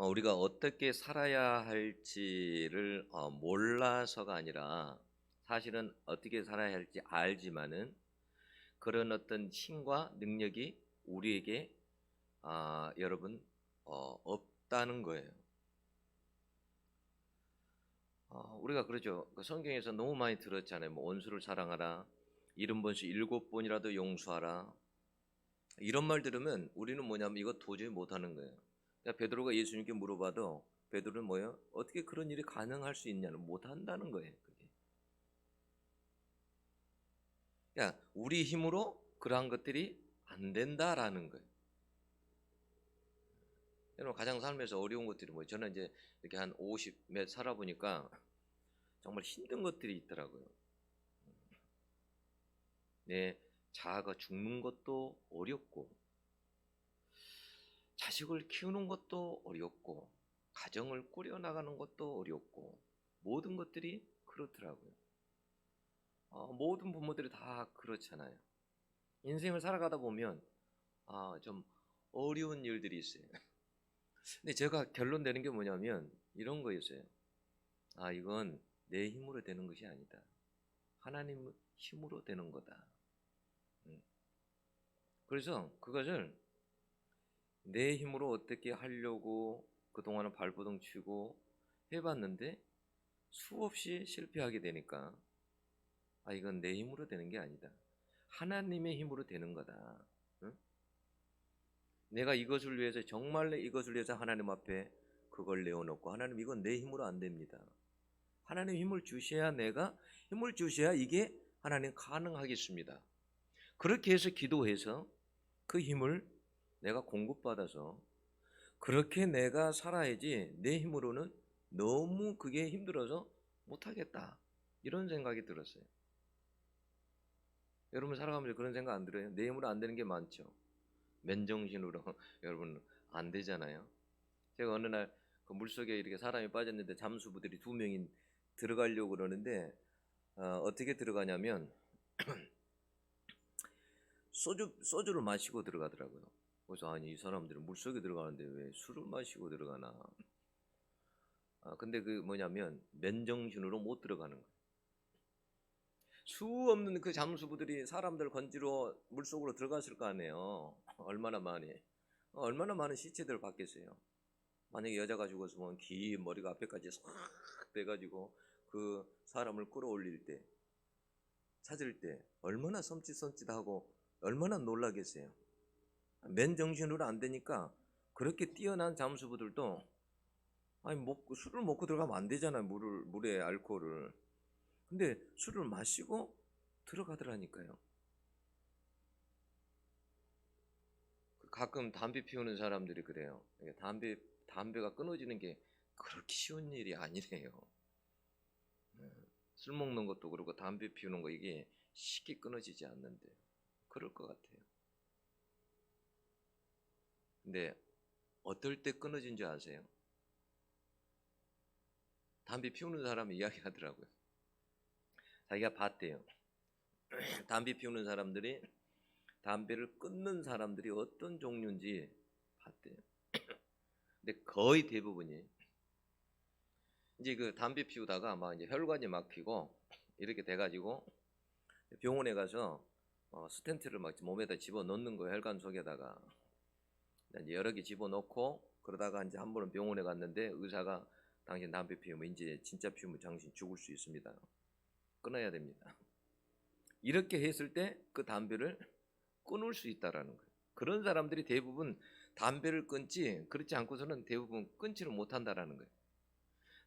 우리가 어떻게 살아야 할지를 몰라서가 아니라 사실은 어떻게 살아야 할지 알지만은 그런 어떤 힘과 능력이 우리에게 여러분 없다는 거예요. 우리가 그러죠. 그 성경에서 너무 많이 들었잖아요. 뭐 원수를 사랑하라, 70번씩 7번이라도 용서하라. 이런 말 들으면 우리는 뭐냐면 이거 도저히 못하는 거예요. 그러니까 베드로가 예수님께 물어봐도 베드로는 뭐예요? 어떻게 그런 일이 가능할 수 있냐는 못한다는 거예요. 그게. 그러니까 우리 힘으로 그러한 것들이 안 된다라는 거예요. 여러분 가장 삶에서 어려운 것들이 뭐예요? 저는 이제 이렇게 한 50 몇 살아보니까 정말 힘든 것들이 있더라고요. 내 자아가 죽는 것도 어렵고 자식을 키우는 것도 어렵고 가정을 꾸려나가는 것도 어렵고 모든 것들이 그렇더라고요. 모든 부모들이 다 그렇잖아요. 인생을 살아가다 보면 좀 어려운 일들이 있어요. 근데 제가 결론 내는 게 뭐냐면 이런 거였어요. 이건 내 힘으로 되는 것이 아니다. 하나님 힘으로 되는 거다. 그래서 그것을 내 힘으로 어떻게 하려고 그동안은 발버둥 치고 해봤는데 수없이 실패하게 되니까 이건 내 힘으로 되는 게 아니다. 하나님의 힘으로 되는 거다. 응? 내가 이것을 위해서 정말 이것을 위해서 하나님 앞에 그걸 내어놓고 하나님 이건 내 힘으로 안 됩니다. 하나님 힘을 주셔야 내가 힘을 주셔야 이게 하나님 가능하겠습니다. 그렇게 해서 기도해서 그 힘을 내가 공급받아서 그렇게 내가 살아야지 내 힘으로는 너무 그게 힘들어서 못하겠다. 이런 생각이 들었어요. 여러분 살아가면서 그런 생각 안 들어요? 내 힘으로 안 되는 게 많죠. 맨정신으로 여러분 안 되잖아요. 제가 어느 날 그 물속에 이렇게 사람이 빠졌는데 잠수부들이 2명이 들어가려고 그러는데 어떻게 들어가냐면 소주를 마시고 들어가더라고요. 그래서 아니 이 사람들은 물속에 들어가는데 왜 술을 마시고 들어가나? 근데 그 뭐냐면 맨정신으로 못 들어가는 거예요. 수 없는 그 잠수부들이 사람들 건지러 물속으로 들어갔을 거 아니에요. 얼마나 많은 시체들을 봤겠어요. 만약에 여자가 죽었으면 긴 머리가 앞에까지 싹 빼가지고 그 사람을 끌어올릴 때 찾을 때 얼마나 섬찟섬찟하고 얼마나 놀라겠어요. 맨정신으로 안 되니까 그렇게 뛰어난 잠수부들도 술을 먹고 들어가면 안 되잖아요. 물에 알코올을. 근데 술을 마시고 들어가더라니까요. 가끔 담배 피우는 사람들이 그래요. 담배가 끊어지는 게 그렇게 쉬운 일이 아니래요. 술 먹는 것도 그렇고 담배 피우는 거 이게 쉽게 끊어지지 않는데 그럴 것 같아요. 근데 어떨 때 끊어진 줄 아세요? 담배 피우는 사람이 이야기하더라고요. 자기가 봤대요. 담배 피우는 사람들이 담배를 끊는 사람들이 어떤 종류인지 봤대요. 근데 거의 대부분이 이제 그 담배 피우다가 막 이제 혈관이 막히고 이렇게 돼가지고 병원에 가서 스텐트를 막 몸에다 집어 넣는 거예요. 혈관 속에다가 이제 여러 개 집어 넣고 그러다가 이제 한 번은 병원에 갔는데 의사가 당신 담배 피우면 이제 진짜 피우면 당신 죽을 수 있습니다. 끊어야 됩니다. 이렇게 했을 때 그 담배를 끊을 수 있다라는 거예요. 그런 사람들이 대부분 담배를 끊지 그렇지 않고서는 대부분 끊지를 못한다라는 거예요.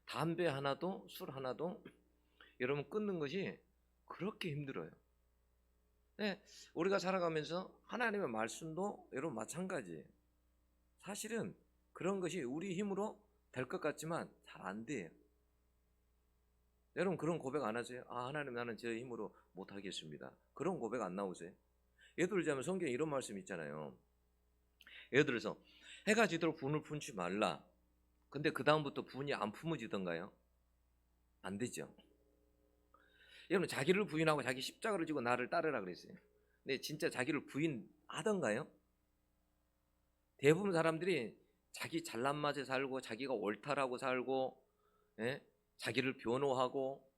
담배 하나도 술 하나도 여러분 끊는 것이 그렇게 힘들어요. 네, 우리가 살아가면서 하나님의 말씀도 여러분 마찬가지예요. 사실은 그런 것이 우리 힘으로 될 것 같지만 잘 안 돼요. 여러분 그런 고백 안 하세요? 하나님 나는 제 힘으로 못하겠습니다. 그런 고백 안 나오세요? 예를 들자면 성경에 이런 말씀 있잖아요. 예를 들어서 해가 지도록 분을 품지 말라. 근데 그 다음부터 분이 안 품어지던가요? 안 되죠. 여러분 자기를 부인하고 자기 십자가를 지고 나를 따르라 그랬어요. 근데 진짜 자기를 부인하던가요? 대부분 사람들이 자기 잘난 맛에 살고 자기가 옳다라고 살고, 예? 자기를 변호하고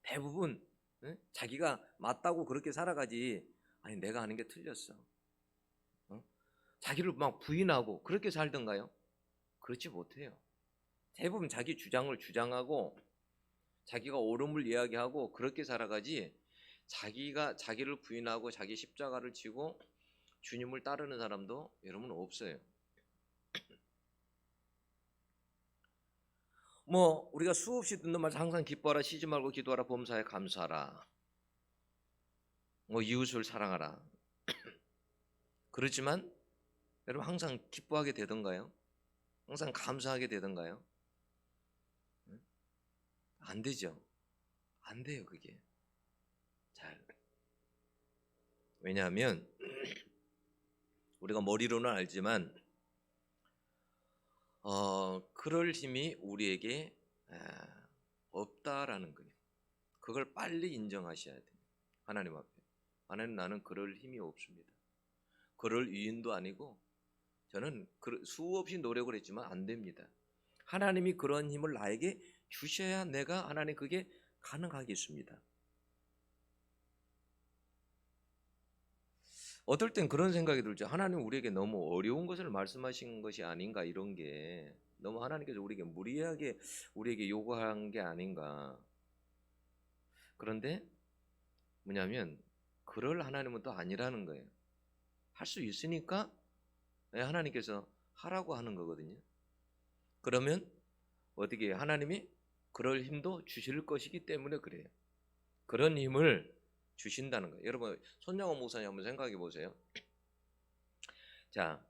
대부분, 예? 자기가 맞다고 그렇게 살아가지, 아니 내가 하는 게 틀렸어, 자기를 막 부인하고 그렇게 살던가요? 그렇지 못해요. 대부분 자기 주장을 주장하고 자기가 옳음을 이야기하고 그렇게 살아가지, 자기가 자기를 부인하고 자기 십자가를 지고 주님을 따르는 사람도 여러분 없어요. 뭐 우리가 수없이 듣는 말, 항상 기뻐하라, 쉬지 말고 기도하라, 범사에 감사하라, 뭐 이웃을 사랑하라. 그렇지만 여러분 항상 기뻐하게 되던가요? 항상 감사하게 되던가요? 안 되죠. 안 돼요, 그게. 잘. 왜냐하면 우리가 머리로는 알지만 그럴 힘이 우리에게 없다라는 거예요. 그걸 빨리 인정하셔야 돼요. 하나님 앞에. 하나님, 나는 그럴 힘이 없습니다. 그럴 위인도 아니고 저는 수없이 노력을 했지만 안 됩니다. 하나님이 그런 힘을 나에게 주셔야 내가, 하나님, 그게 가능하겠습니다. 어떨 땐 그런 생각이 들죠. 하나님 우리에게 너무 어려운 것을 말씀하신 것이 아닌가, 이런 게 너무 하나님께서 우리에게 무리하게 우리에게 요구한 게 아닌가. 그런데 뭐냐면 그럴 하나님은 또 아니라는 거예요. 할 수 있으니까 하나님께서 하라고 하는 거거든요. 그러면 어떻게 하나님이 그럴 힘도 주실 것이기 때문에 그래요. 그런 힘을 주신다는 거예요. 여러분, 손양호 목사님 한번 생각해 보세요. 자,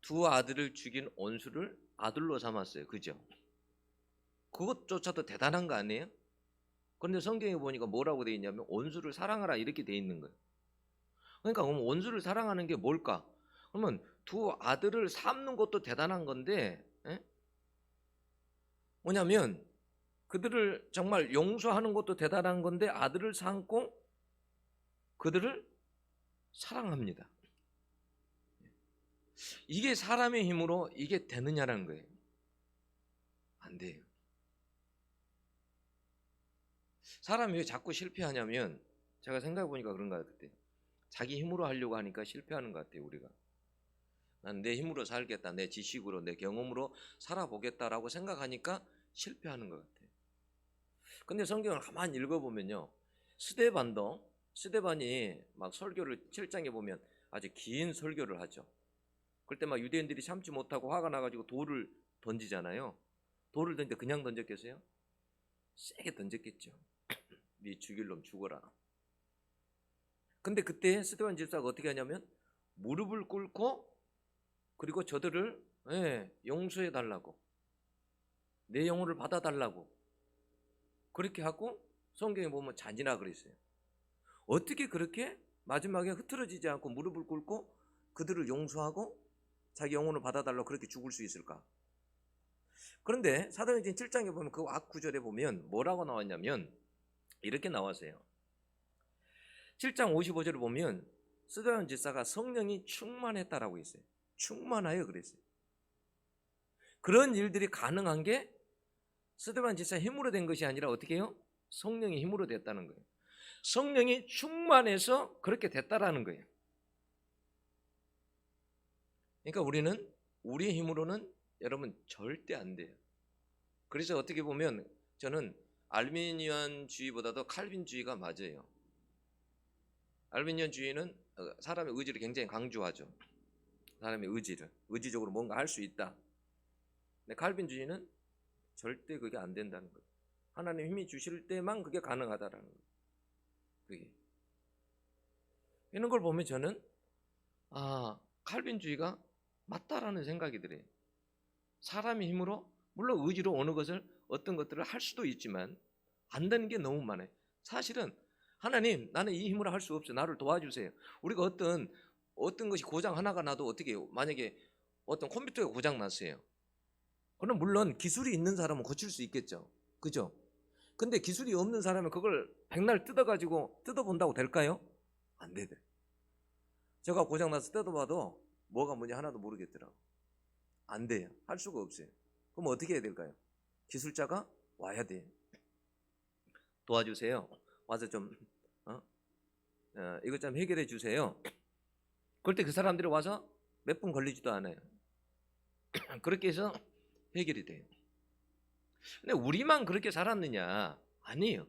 두 아들을 죽인 원수를 아들로 삼았어요. 그죠? 그것조차도 대단한 거 아니에요? 그런데 성경에 보니까 뭐라고 되어 있냐면 원수를 사랑하라, 이렇게 되어 있는 거예요. 그러니까 그럼 원수를 사랑하는 게 뭘까? 그러면 두 아들을 삼는 것도 대단한 건데, 뭐냐면 그들을 정말 용서하는 것도 대단한 건데 아들을 삼고 그들을 사랑합니다. 이게 사람의 힘으로 이게 되느냐라는 거예요. 안 돼요. 사람이 왜 자꾸 실패하냐면, 제가 생각해 보니까 그런 것 같아요. 자기 힘으로 하려고 하니까 실패하는 것 같아요. 우리가 난 내 힘으로 살겠다, 내 지식으로, 내 경험으로 살아보겠다라고 생각하니까 실패하는 것 같아요. 근데 성경을 가만히 읽어보면요, 스데반이 막 설교를 7장에 보면 아주 긴 설교를 하죠. 그럴 때 막 유대인들이 참지 못하고 화가 나가지고 돌을 던지잖아요. 돌을 던지는데 그냥 던졌겠어요? 세게 던졌겠죠. 네 죽일 놈 죽어라. 근데 그때 스데반 집사가 어떻게 하냐면 무릎을 꿇고, 그리고 저들을 용서해 달라고, 내 영혼을 받아 달라고 그렇게 하고, 성경에 보면 잔인하 그랬어요. 어떻게 그렇게 마지막에 흐트러지지 않고 무릎을 꿇고 그들을 용서하고 자기 영혼을 받아달라고 그렇게 죽을 수 있을까? 그런데 사도행전 7장에 보면 그 앞구절에 보면 뭐라고 나왔냐면 이렇게 나왔어요. 7장 55절을 보면 스데반 집사가 성령이 충만했다라고 했어요. 충만하여 그랬어요. 그런 일들이 가능한 게 스데반 집사의 힘으로 된 것이 아니라 어떻게 해요? 성령의 힘으로 됐다는 거예요. 성령이 충만해서 그렇게 됐다라는 거예요. 그러니까 우리는 우리의 힘으로는 여러분 절대 안 돼요. 그래서 어떻게 보면 저는 알미니안주의보다도 칼빈주의가 맞아요. 알미니안주의는 사람의 의지를 굉장히 강조하죠. 사람의 의지를, 의지적으로 뭔가 할 수 있다. 근데 칼빈주의는 절대 그게 안 된다는 거예요. 하나님 힘이 주실 때만 그게 가능하다라는 거예요. 그게. 이런 걸 보면 저는 칼빈주의가 맞다라는 생각이 들어요. 사람의 힘으로, 물론 의지로 어느 것을, 어떤 것들을 할 수도 있지만 안 되는 게 너무 많아요. 사실은 하나님, 나는 이 힘으로 할 수 없어, 나를 도와주세요. 우리가 어떤 것이 고장 하나가 나도 어떻게 해요? 만약에 어떤 컴퓨터가 고장 났어요. 그럼 물론 기술이 있는 사람은 고칠 수 있겠죠. 그죠? 근데 기술이 없는 사람은 그걸 백날 뜯어본다고 될까요? 안 되더라고요. 제가 고장 나서 뜯어봐도 뭐가 뭔지 하나도 모르겠더라고. 안 돼요. 할 수가 없어요. 그럼 어떻게 해야 될까요? 기술자가 와야 돼요. 도와주세요. 와서 좀 이것 좀 해결해 주세요. 그럴 때 그 사람들이 와서 몇 분 걸리지도 않아요. 그렇게 해서 해결이 돼요. 근데 우리만 그렇게 살았느냐? 아니에요.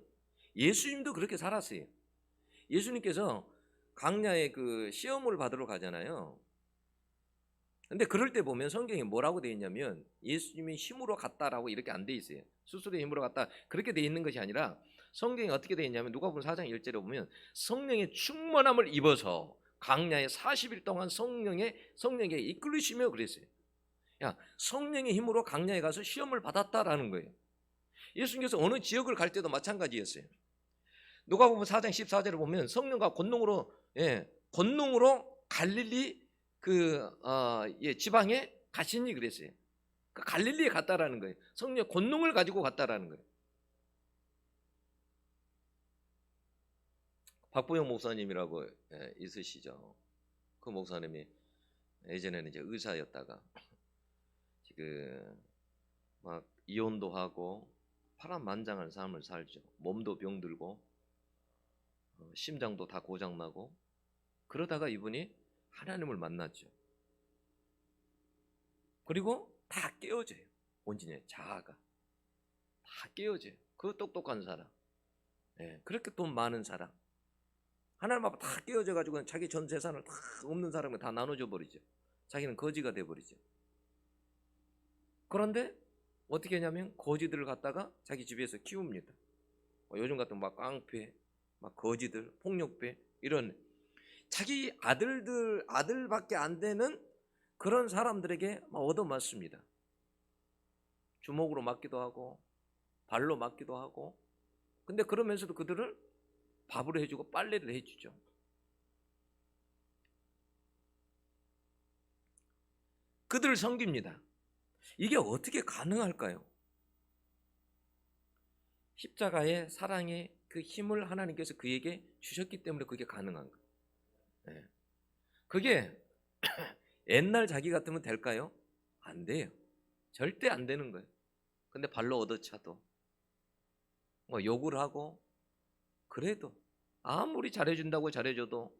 예수님도 그렇게 살았어요. 예수님께서 광야에 그 시험을 받으러 가잖아요. 근데 그럴 때 보면 성경에 뭐라고 되어 있냐면 예수님이 힘으로 갔다라고 이렇게 안 돼 있어요. 스스로의 힘으로 갔다 그렇게 되어 있는 것이 아니라 성경에 어떻게 되어 있냐면 누가복음 4장 1절에 보면 성령의 충만함을 입어서 광야에 40일 동안 성령에 이끌리시며 그랬어요. 야, 성령의 힘으로 광야에 가서 시험을 받았다라는 거예요. 예수님께서 어느 지역을 갈 때도 마찬가지였어요. 누가복음 4장 14절을 보면 성령과 권능으로 갈릴리 지방에 가시니 그랬어요. 그 갈릴리에 갔다라는 거예요. 성령 권능을 가지고 갔다라는 거예요. 박보영 목사님이라고 있으시죠. 그 목사님이 예전에는 이제 의사였다가 지금 막 이혼도 하고 파란만장한 삶을 살죠. 몸도 병들고 심장도 다 고장나고 그러다가 이분이 하나님을 만났죠. 그리고 다 깨어져요. 온전히 자아가 다 깨어져요. 그 똑똑한 사람, 그렇게 돈 많은 사람, 하나님 앞에 다 깨어져 가지고 자기 전 재산을 다 없는 사람에 다 나눠줘 버리죠. 자기는 거지가 돼 버리죠. 그런데 어떻게 하냐면 거지들을 갖다가 자기 집에서 키웁니다. 요즘 같은 막 깡패, 막 거지들, 폭력배 이런 자기 아들밖에 안 되는 그런 사람들에게 막 얻어맞습니다. 주먹으로 맞기도 하고 발로 맞기도 하고. 근데 그러면서도 그들을 밥을 해주고 빨래를 해주죠. 그들을 섬깁니다. 이게 어떻게 가능할까요? 십자가의 사랑의 그 힘을 하나님께서 그에게 주셨기 때문에 그게 가능한 거예요. 그게 옛날 자기 같으면 될까요? 안 돼요. 절대 안 되는 거예요. 근데 발로 얻어차도 뭐 욕을 하고 그래도 아무리 잘해준다고 잘해줘도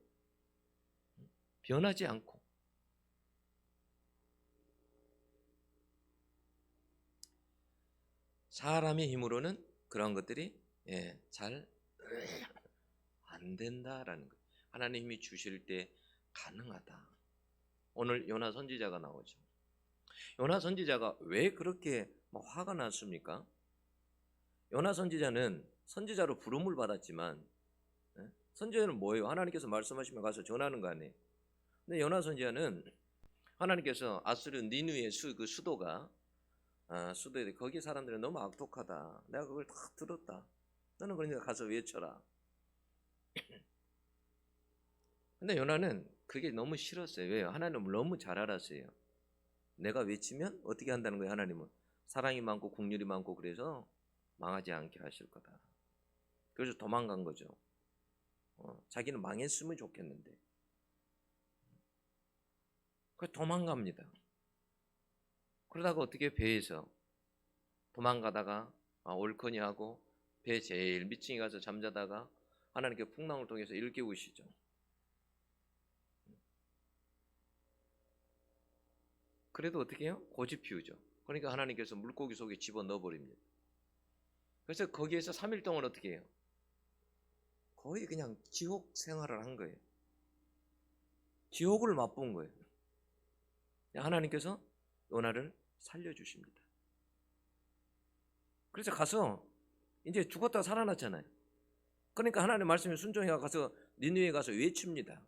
변하지 않고 사람의 힘으로는 그런 것들이 잘 안 된다라는 거예요. 하나님 힘이 주실 때 가능하다. 오늘 요나 선지자가 나오죠. 요나 선지자가 왜 그렇게 화가 났습니까? 요나 선지자는 선지자로 부름을 받았지만 선지자는 뭐예요? 하나님께서 말씀하시면 가서 전하는 거 아니에요. 근데 요나 선지자는 하나님께서 아수르 니느웨의 수도가 수도에 거기 사람들은 너무 악독하다. 내가 그걸 다 들었다. 너는 그러니까 가서 외쳐라. 근데 요나는 그게 너무 싫었어요. 왜요? 하나님을 너무 잘 알았어요. 내가 외치면 어떻게 한다는 거예요? 하나님은 사랑이 많고 긍휼이 많고 그래서 망하지 않게 하실 거다. 그래서 도망간 거죠. 자기는 망했으면 좋겠는데 그래서 도망갑니다. 그러다가 어떻게 배에서 도망가다가 옳거니 하고 배 제일 밑층에 가서 잠자다가 하나님께 풍랑을 통해서 일깨우시죠. 그래도 어떻게 해요? 고집 피우죠. 그러니까 하나님께서 물고기 속에 집어넣어 버립니다. 그래서 거기에서 3일 동안 어떻게 해요? 거의 그냥 지옥 생활을 한 거예요. 지옥을 맛본 거예요. 하나님께서 요나를 살려주십니다. 그래서 가서 이제 죽었다가 살아났잖아요. 그러니까 하나님의 말씀에 순종해 가서 니느웨에 가서 외칩니다.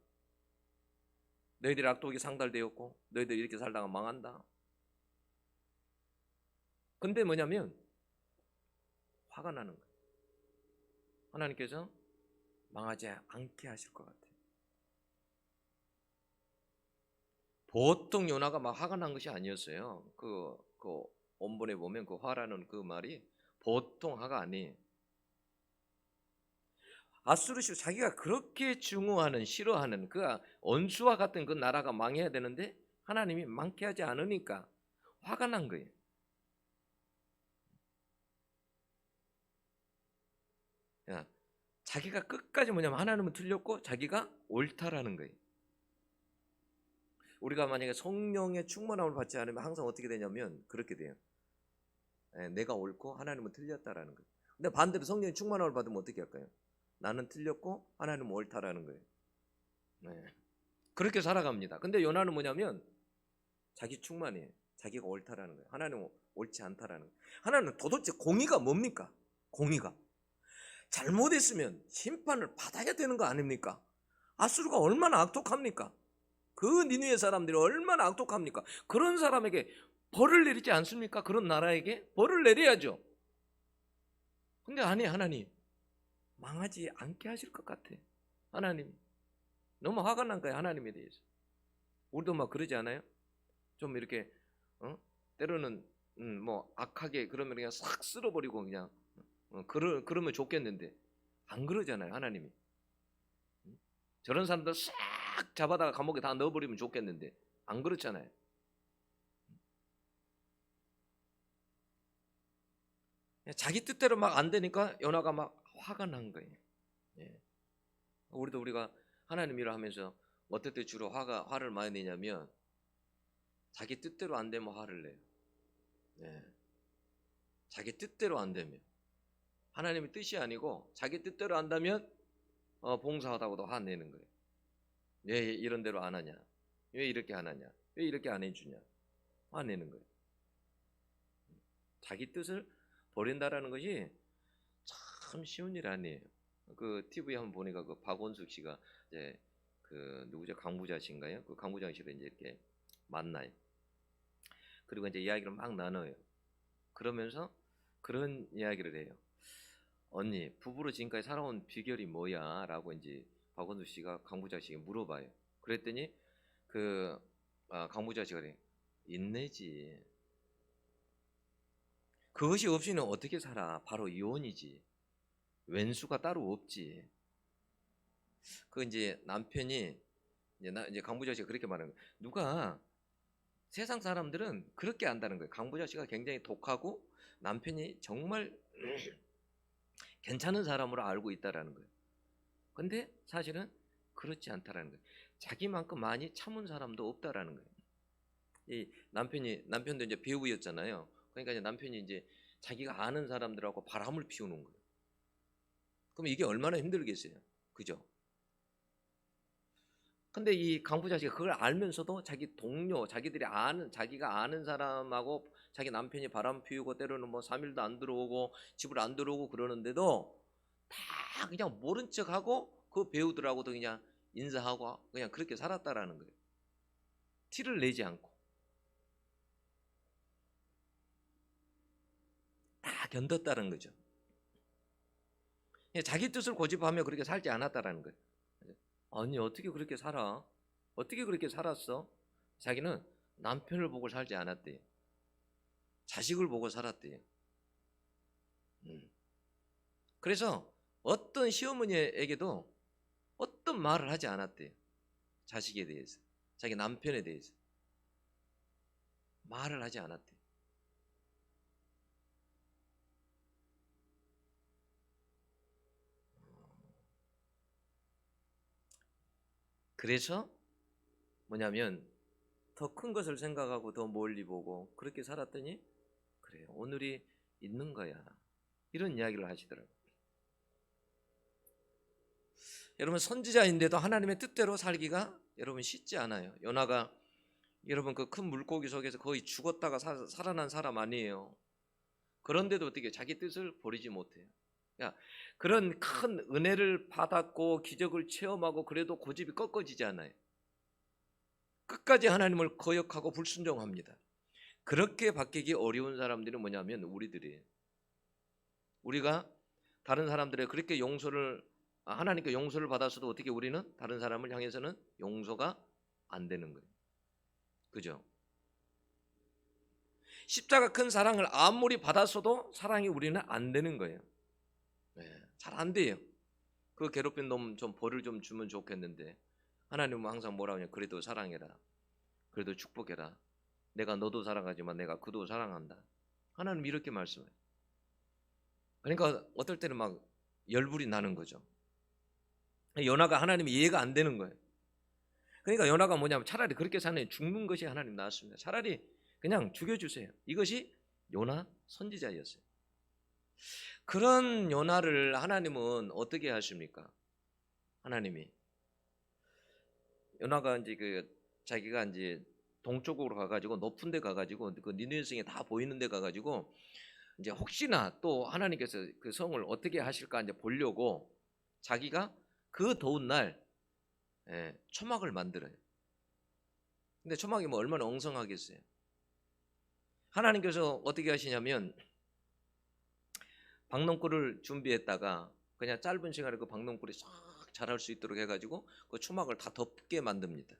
너희들 악독이 상달되었고 너희들 이렇게 살다가 망한다. 근데 뭐냐면 화가 나는 거예요. 하나님께서 망하지 않게 하실 것 같아요. 보통 요나가 막 화가 난 것이 아니었어요. 그 원본에 보면 그 화라는 그 말이 보통 화가 아니에요. 아수르시 자기가 그렇게 증오하는 싫어하는 그 원수와 같은 그 나라가 망해야 되는데 하나님이 망케 하지 않으니까 화가 난 거예요. 야, 자기가 끝까지 뭐냐면 하나님은 틀렸고 자기가 옳다라는 거예요. 우리가 만약에 성령의 충만함을 받지 않으면 항상 어떻게 되냐면 그렇게 돼요. 내가 옳고 하나님은 틀렸다라는 거예요. 근데 반대로 성령의 충만함을 받으면 어떻게 할까요? 나는 틀렸고 하나님은 옳다라는 거예요. 그렇게 살아갑니다. 근데 요나는 뭐냐면 자기 충만이에요. 자기가 옳다라는 거예요. 하나님은 옳지 않다라는 거예요. 하나님은 도대체 공의가 뭡니까? 공의가 잘못했으면 심판을 받아야 되는 거 아닙니까? 아수르가 얼마나 악독합니까? 그 니느웨 사람들이 얼마나 악독합니까? 그런 사람에게 벌을 내리지 않습니까? 그런 나라에게 벌을 내려야죠. 근데 아니, 하나님 망하지 않게 하실 것 같아. 하나님 너무 화가 난 거야, 하나님에 대해서. 우리도 막 그러지 않아요? 좀 이렇게 때로는 뭐 악하게 그러면 그냥 싹 쓸어버리고 그냥 그러면 좋겠는데 안 그러잖아요, 하나님이. 저런 사람들 싹 잡아다가 감옥에 다 넣어버리면 좋겠는데 안 그렇잖아요. 자기 뜻대로 막 안 되니까 요나가 막 화가 난 거예요. 우리가 하나님 일을 하면서 어떨 때 주로 화를 많이 내냐면 자기 뜻대로 안 되면 화를 내요. 자기 뜻대로 안 되면, 하나님의 뜻이 아니고 자기 뜻대로 한다면 봉사하다고도 화내는 거예요. 왜 이런 대로 안 하냐? 왜 이렇게 안 하냐? 왜 이렇게 안 해주냐? 화내는 거예요. 자기 뜻을 버린다라는 것이 참 쉬운 일 아니에요. 그 TV 한번 보니까 그 박원숙 씨가 이제 그 누구죠? 강부자 씨인가요? 그 강부장 씨를 이제 이렇게 만나요. 그리고 이제 이야기를 막 나눠요. 그러면서 그런 이야기를 해요. 언니, 부부로 지금까지 살아온 비결이 뭐야? 라고 이제 박원숙 씨가 강부자 씨에게 물어봐요. 그랬더니 강부자 씨가 그래, 인내지. 그것이 없이는 어떻게 살아? 바로 이혼이지. 왼수가 따로 없지. 그 이제 남편이 이제 강부자 씨가 그렇게 말하는 거예요. 누가 세상 사람들은 그렇게 안다는 거예요. 강부자 씨가 굉장히 독하고 남편이 정말 괜찮은 사람으로 알고 있다라는 거예요. 근데 사실은 그렇지 않다라는 거예요. 자기만큼 많이 참은 사람도 없다라는 거예요. 이 남편도 이제 배우였잖아요. 그러니까 이제 남편이 이제 자기가 아는 사람들하고 바람을 피우는 거예요. 그럼 이게 얼마나 힘들겠어요, 그죠? 근데 이 강부자 씨가 그걸 알면서도 자기 동료, 자기가 아는 사람하고 자기 남편이 바람 피우고 때로는 뭐 3일도 안 들어오고 집을 안 들어오고 그러는데도 다 그냥 모른 척하고 그 배우들하고도 그냥 인사하고 그냥 그렇게 살았다라는 거예요. 티를 내지 않고 다 견뎠다는 거죠. 자기 뜻을 고집하며 그렇게 살지 않았다라는 거예요. 아니, 어떻게 그렇게 살아? 어떻게 그렇게 살았어? 자기는 남편을 보고 살지 않았대요. 자식을 보고 살았대요. 그래서 어떤 시어머니에게도 어떤 말을 하지 않았대요. 자식에 대해서, 자기 남편에 대해서 말을 하지 않았대요. 그래서 뭐냐면 더 큰 것을 생각하고 더 멀리 보고 그렇게 살았더니 그래요, 오늘이 있는 거야. 이런 이야기를 하시더라고요. 여러분, 선지자인데도 하나님의 뜻대로 살기가 여러분 쉽지 않아요. 요나가 여러분 그 큰 물고기 속에서 거의 죽었다가 살아난 사람 아니에요. 그런데도 어떻게 자기 뜻을 버리지 못해요. 그런 큰 은혜를 받았고 기적을 체험하고 그래도 고집이 꺾어지지 않아요. 끝까지 하나님을 거역하고 불순종합니다. 그렇게 바뀌기 어려운 사람들은 뭐냐면 우리들이에요. 우리가 다른 사람들의 그렇게 하나님께 용서를 받았어도 어떻게 우리는 다른 사람을 향해서는 용서가 안 되는 거예요. 그죠? 십자가 큰 사랑을 아무리 받았어도 사랑이 우리는 안 되는 거예요. 잘 안 돼요. 그 괴롭힌 놈 좀 벌을 좀 주면 좋겠는데 하나님은 항상 뭐라고 하냐, 그래도 사랑해라, 그래도 축복해라, 내가 너도 사랑하지만 내가 그도 사랑한다. 하나님 이렇게 말씀해요. 그러니까 어떨 때는 막 열불이 나는 거죠. 요나가 하나님이 이해가 안 되는 거예요. 그러니까 요나가 뭐냐면 차라리 그렇게 사는 죽는 것이 하나님 나았습니다. 차라리 그냥 죽여주세요. 이것이 요나 선지자였어요. 그런 요나를 하나님은 어떻게 하십니까? 하나님이 요나가 이제 자기가 이제 동쪽으로 가가지고 높은 데 가가지고 그 니느웨 성이 다 보이는 데 가가지고 이제 혹시나 또 하나님께서 그 성을 어떻게 하실까 이제 보려고 자기가 그 더운 날 초막을 만들어요. 근데 초막이 뭐 얼마나 엉성하겠어요. 하나님께서 어떻게 하시냐면 박농꿀을 준비했다가 그냥 짧은 시간에 그 박농꿀이 싹 자랄 수 있도록 해가지고 그 초막을 다 덮게 만듭니다.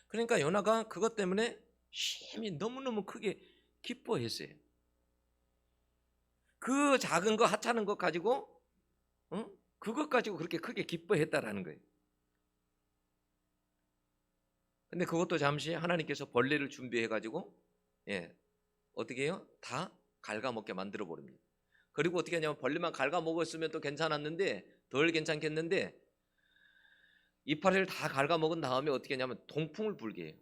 그러니까 요나가 그것 때문에 심히 너무너무 크게 기뻐했어요. 그 작은 거 하찮은 것 가지고 그것 가지고 그렇게 크게 기뻐했다라는 거예요. 근데 그것도 잠시 하나님께서 벌레를 준비해가지고 어떻게 해요? 다 갉아먹게 만들어 버립니다. 그리고 어떻게 하냐면 벌레만 갉아먹었으면 또 괜찮았는데 덜 괜찮겠는데 이파리를 다 갉아먹은 다음에 어떻게 하냐면 동풍을 불게 해요.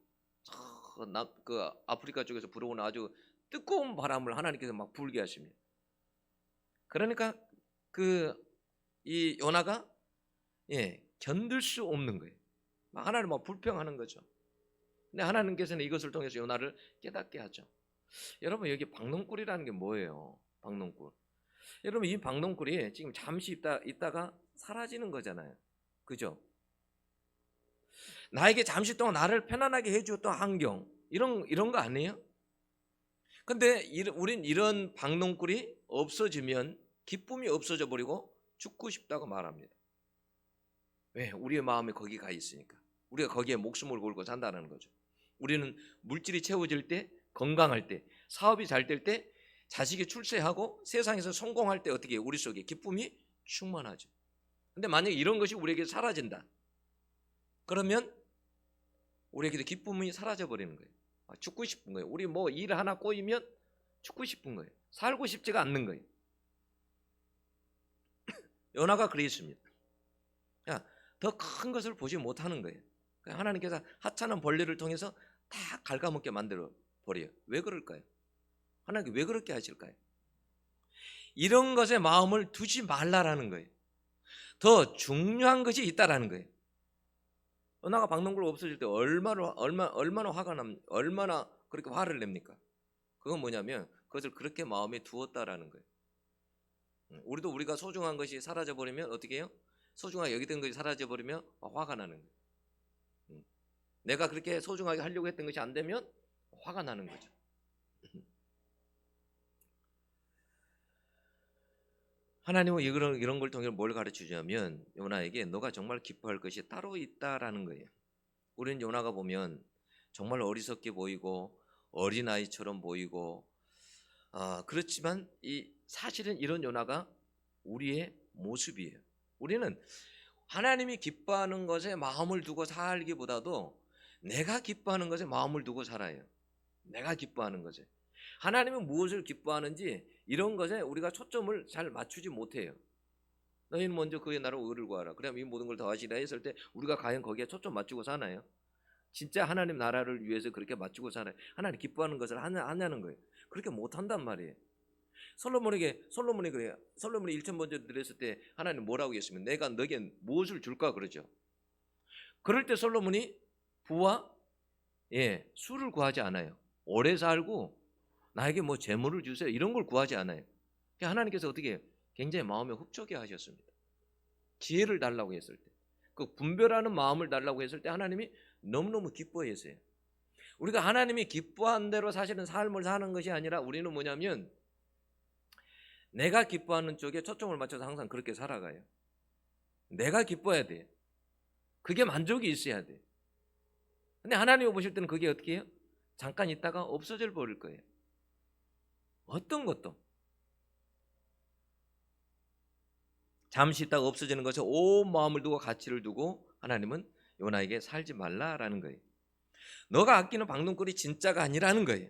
그 아프리카 쪽에서 불어오는 아주 뜨거운 바람을 하나님께서 막 불게 하십니다. 그러니까 이 요나가 견딜 수 없는 거예요. 막 하나님 막 불평하는 거죠. 근데 하나님께서는 이것을 통해서 요나를 깨닫게 하죠. 여러분 여기 박농꿀이라는 게 뭐예요? 박농꿀. 여러분 이 박농꿀이 지금 잠시 있다가 사라지는 거잖아요. 그죠? 나에게 잠시 동안 나를 편안하게 해주었던 환경 이런 거 아니에요? 근데 우린 이런 박농꿀이 없어지면 기쁨이 없어져 버리고 죽고 싶다고 말합니다. 왜? 우리의 마음이 거기 가 있으니까. 우리가 거기에 목숨을 걸고 산다는 거죠. 우리는 물질이 채워질 때, 건강할 때, 사업이 잘 될 때, 자식이 출세하고 세상에서 성공할 때 어떻게 우리 속에 기쁨이 충만하죠. 근데 만약에 이런 것이 우리에게 사라진다. 그러면 우리에게도 기쁨이 사라져 버리는 거예요. 죽고 싶은 거예요. 우리 뭐 일 하나 꼬이면 죽고 싶은 거예요. 살고 싶지가 않는 거예요. 요나가 그랬습니다. 더 큰 것을 보지 못하는 거예요. 하나님께서 하찮은 벌레를 통해서 다 갉아먹게 만들어 버려요. 왜 그럴까요? 하나님께 왜 그렇게 하실까요? 이런 것에 마음을 두지 말라라는 거예요. 더 중요한 것이 있다라는 거예요. 요나가 박농굴 없어질 때 얼마나 화가 얼마나 그렇게 화를 냅니까? 그건 뭐냐면 그것을 그렇게 마음에 두었다라는 거예요. 우리가 소중한 것이 사라져 버리면 어떻게 해요? 소중하게 여기던 것이 사라져 버리면 화가 나는 거예요. 내가 그렇게 소중하게 하려고 했던 것이 안 되면 화가 나는 거죠. 하나님은 이런 걸 통해 뭘 가르치냐면 요나에게 너가 정말 기뻐할 것이 따로 있다라는 거예요. 우리는 요나가 보면 정말 어리석게 보이고 어린아이처럼 보이고 그렇지만 사실은 이런 요나가 우리의 모습이에요. 우리는 하나님이 기뻐하는 것에 마음을 두고 살기보다도 내가 기뻐하는 것에 마음을 두고 살아요. 내가 기뻐하는 것에. 하나님은 무엇을 기뻐하는지 이런 것에 우리가 초점을 잘 맞추지 못해요. 너희는 먼저 그의 나라와 의를 구하라. 그러면 이 모든 걸 더하시라 했을 때 우리가 과연 거기에 초점 맞추고 사나요? 진짜 하나님 나라를 위해서 그렇게 맞추고 살아요. 하나님 기뻐하는 것을 하냐는 거예요. 그렇게 못한단 말이에요. 솔로몬이 그래요. 솔로몬이 1천 번째 드렸을 때 하나님 뭐라고 했으면 내가 너에게 무엇을 줄까 그러죠. 그럴 때 솔로몬이 부와 수를 구하지 않아요. 오래 살고 나에게 뭐 재물을 주세요 이런 걸 구하지 않아요. 하나님께서 어떻게 해요? 굉장히 마음에 흡족해 하셨습니다. 지혜를 달라고 했을 때, 그 분별하는 마음을 달라고 했을 때 하나님이 너무너무 기뻐했어요. 우리가 하나님이 기뻐한 대로 사실은 삶을 사는 것이 아니라 우리는 뭐냐면 내가 기뻐하는 쪽에 초점을 맞춰서 항상 그렇게 살아가요. 내가 기뻐해야 돼. 그게 만족이 있어야 돼. 근데 하나님이 보실 때는 그게 어떻게 해요? 잠깐 있다가 없어져 버릴 거예요. 어떤 것도 잠시 있다가 없어지는 것에 온 마음을 두고 가치를 두고 하나님은 요나에게 살지 말라라는 거예요. 너가 아끼는 박농골이 진짜가 아니라는 거예요.